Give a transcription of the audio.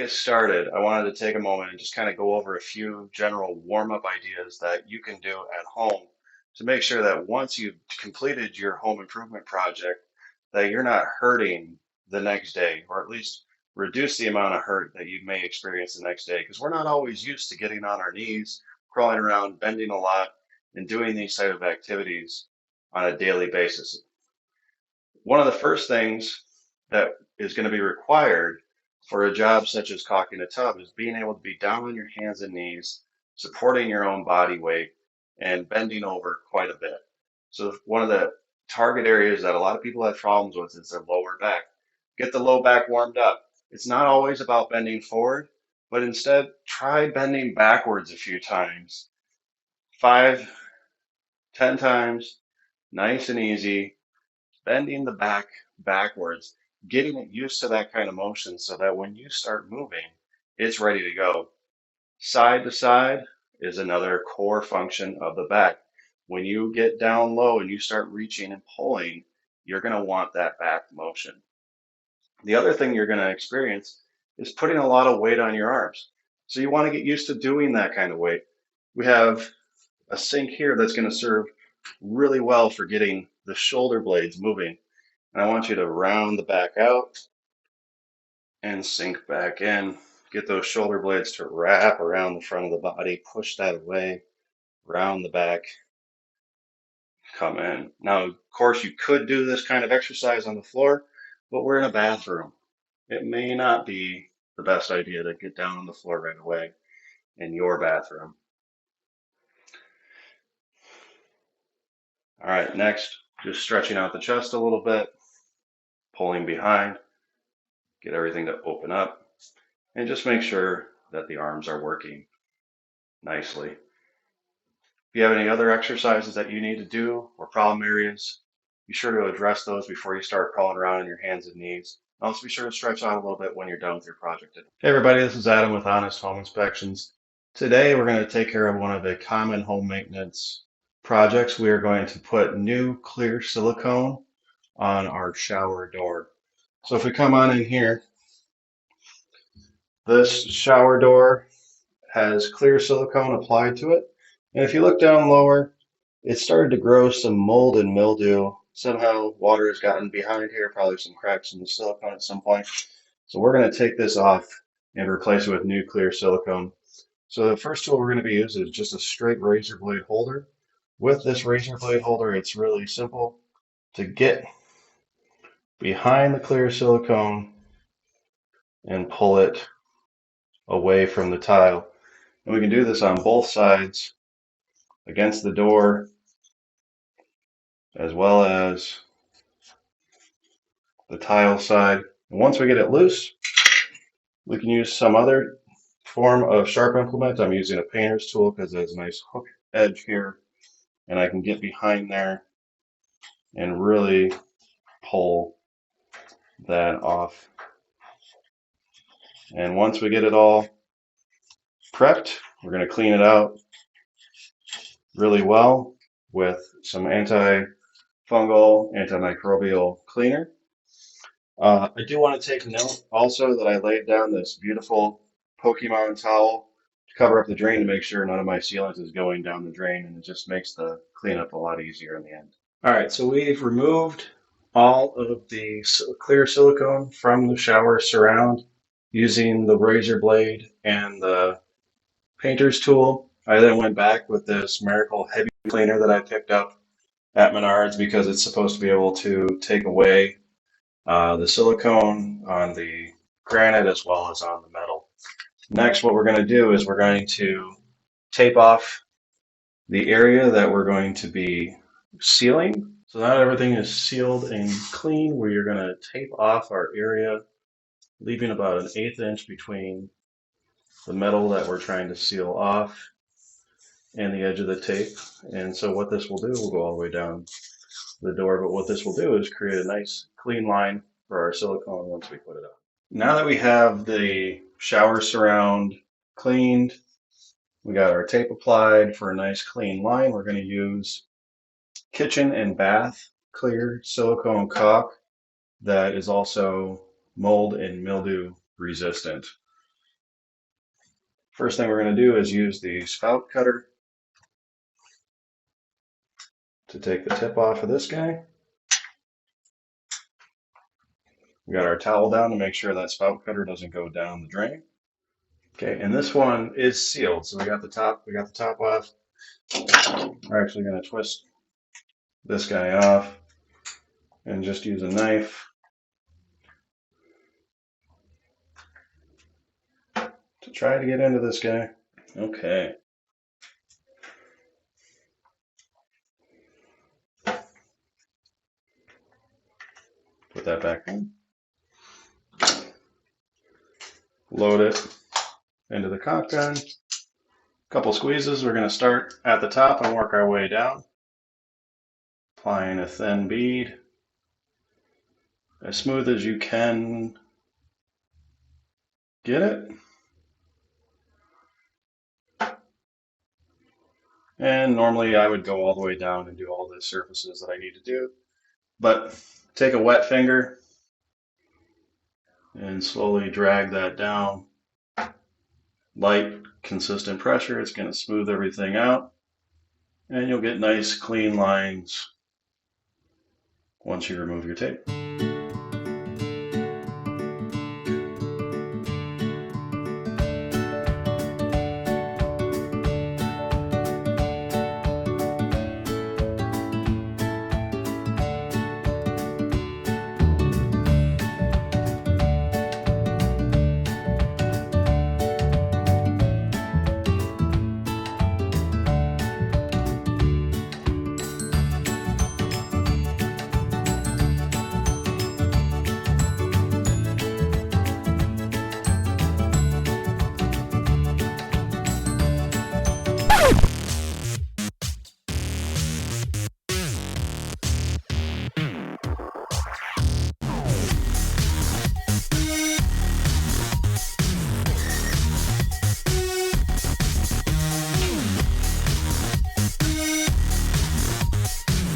get started, I wanted to take a moment and just kind of go over a few general warm-up ideas that you can do at home to make sure that once you've completed your home improvement project, that you're not hurting the next day, or at least reduce the amount of hurt that you may experience the next day. Because we're not always used to getting on our knees, crawling around, bending a lot, and doing these type of activities on a daily basis. One of the first things that is going to be required for a job such as caulking a tub is being able to be down on your hands and knees, supporting your own body weight, and bending over quite a bit. So one of the target areas that a lot of people have problems with is their lower back. Get the low back warmed up. It's not always about bending forward, but instead try bending backwards a few times. 5, 10 times, nice and easy, bending the back backwards, getting it used to that kind of motion so that when you start moving, it's ready to go. Side to side is another core function of the back. When you get down low and you start reaching and pulling, you're going to want that back motion. The other thing you're going to experience is putting a lot of weight on your arms. So you want to get used to doing that kind of weight. We have a sink here that's going to serve really well for getting the shoulder blades moving. And I want you to round the back out and sink back in. Get those shoulder blades to wrap around the front of the body, push that away, round the back, come in. Now, of course, you could do this kind of exercise on the floor, but we're in a bathroom. It may not be the best idea to get down on the floor right away in your bathroom. All right, next, just stretching out the chest a little bit, pulling behind, get everything to open up, and just make sure that the arms are working nicely. If you have any other exercises that you need to do or problem areas, be sure to address those before you start crawling around on your hands and knees. Also be sure to stretch out a little bit when you're done with your project. Hey everybody, this is Adam with Honest Home Inspections. Today we're going to take care of one of the common home maintenance projects. We are going to put new clear silicone on our shower door. So if we come on in here, this shower door has clear silicone applied to it. And if you look down lower, it started to grow some mold and mildew. Somehow water has gotten behind here, probably some cracks in the silicone at some point. So we're going to take this off and replace it with new clear silicone. So the first tool we're going to be using is just a straight razor blade holder. With this razor blade holder, it's really simple to get behind the clear silicone and pull it away from the tile. And we can do this on both sides, against the door, as well as the tile side. And once we get it loose, we can use some other form of sharp implement. I'm using a painter's tool because it has a nice hook edge here, and I can get behind there and really pull that off. And once we get it all prepped, we're going to clean it out really well with some antifungal, antimicrobial cleaner. I do want to take note also that I laid down this beautiful Pokemon towel to cover up the drain to make sure none of my sealant is going down the drain, and it just makes the cleanup a lot easier in the end. All right, so we've removed all of the clear silicone from the shower surround using the razor blade and the painter's tool. I then went back with this Miracle Heavy Cleaner that I picked up at Menards because it's supposed to be able to take away the silicone on the granite as well as on the metal. Next, what we're going to do is we're going to tape off the area that we're going to be sealing. So now everything is sealed and clean, we are going to tape off our area, leaving about an 1/8 inch between the metal that we're trying to seal off and the edge of the tape. And so what this will do, we'll go all the way down the door, but what this will do is create a nice clean line for our silicone once we put it on. Now that we have the shower surround cleaned, we got our tape applied for a nice clean line, we're going to use kitchen and bath clear silicone caulk that is also mold and mildew resistant. First thing we're going to do is use the spout cutter to take the tip off of this guy. We got our towel down to make sure that spout cutter doesn't go down the drain. Okay, and this one is sealed, so we got the top off. We're actually going to twist this guy off and just use a knife to try to get into this guy. Okay. Put that back in. Load it into the caulk gun. Couple squeezes. We're going to start at the top and work our way down. Applying a thin bead as smooth as you can get it. And normally I would go all the way down and do all the surfaces that I need to do. But take a wet finger and slowly drag that down. Light, consistent pressure. It's going to smooth everything out. And you'll get nice, clean lines once you remove your tape.